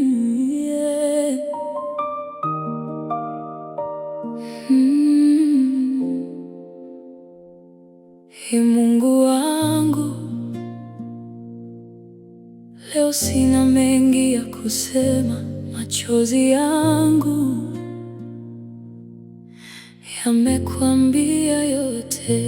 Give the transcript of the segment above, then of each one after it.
Yeah. Ee Mungu wangu, leo sina mengi ya kusema. Machozi yangu yamekwambia yote.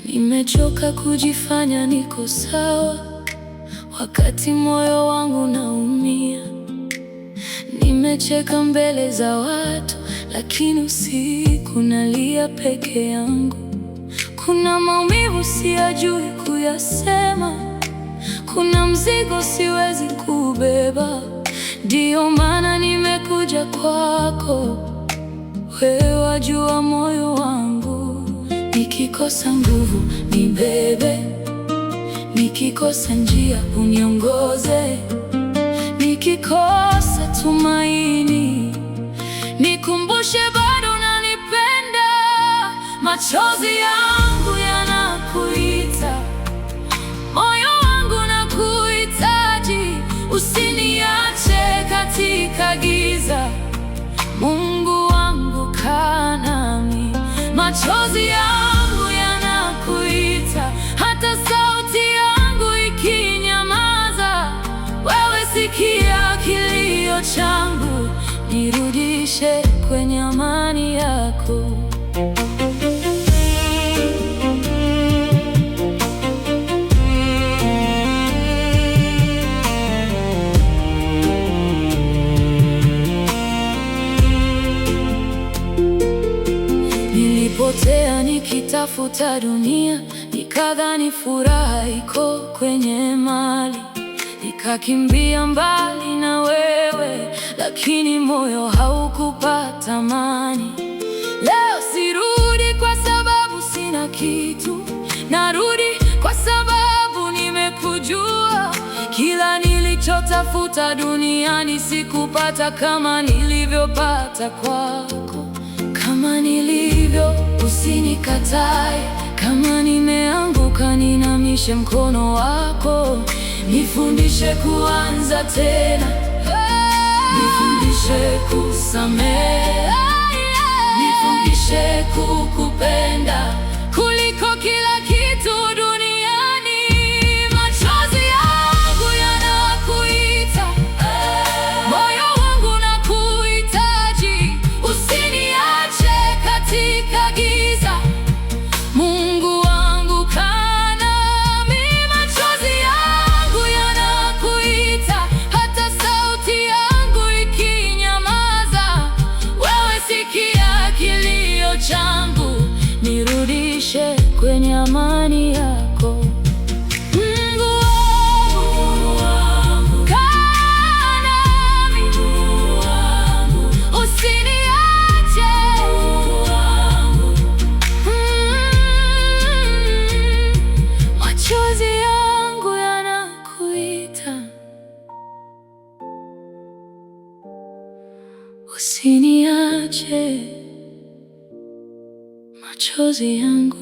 Nimechoka kujifanya niko sawa, wakati moyo wangu naumia. Nimecheka mbele za watu, lakini usiku nalia peke yangu. Kuna maumivu siyajui kuyasema, kuna mzigo siwezi kubeba. Ndiyo maana nimekuja kwako, wewe wajua moyo wangu. Nikikosa nguvu nibebe, nikikosa njia uniongoze, nikikosa tumaini nikumbushe bado unanipenda. Machozi yangu yanakuita, moyo wangu nakuhitaji. Usiniache katika giza, Mungu wangu kaa nami. Machozi yangu yanakuita, hata sauti yangu ikinyamaza. Wewe sikia kilio changu, nirudishe kwenye amani yako. Nilipotea nikitafuta dunia, nikadhani furaha iko kwenye mali. Nikakimbia mbali na wewe, lakini moyo haukupata amani. Leo sirudi kwa sababu sina kitu, narudi kwa sababu nimekujua. Kila nilichotafuta duniani sikupata kama nilivyopata kwako. Kama nilivyo usinikatae, kama nimeanguka ninamishe mkono wako. Nifundishe kuanza tena, nifundishe kusamehe, nifundishe kukupenda kuliko kila kitu duniani. Machozi yangu yanakuita, moyo wangu nakuhitaji. Usiniache katika giza, Mungu wangu kaa nami. Machozi yangu yanakuita, hata sauti yangu ikinyamaza. Wewe sikia kilio changu, nirudishe kwenye amani yako. Mungu wangu kaa nami, usiniache. Machozi yangu yanakuita, usiniache. Machozi yangu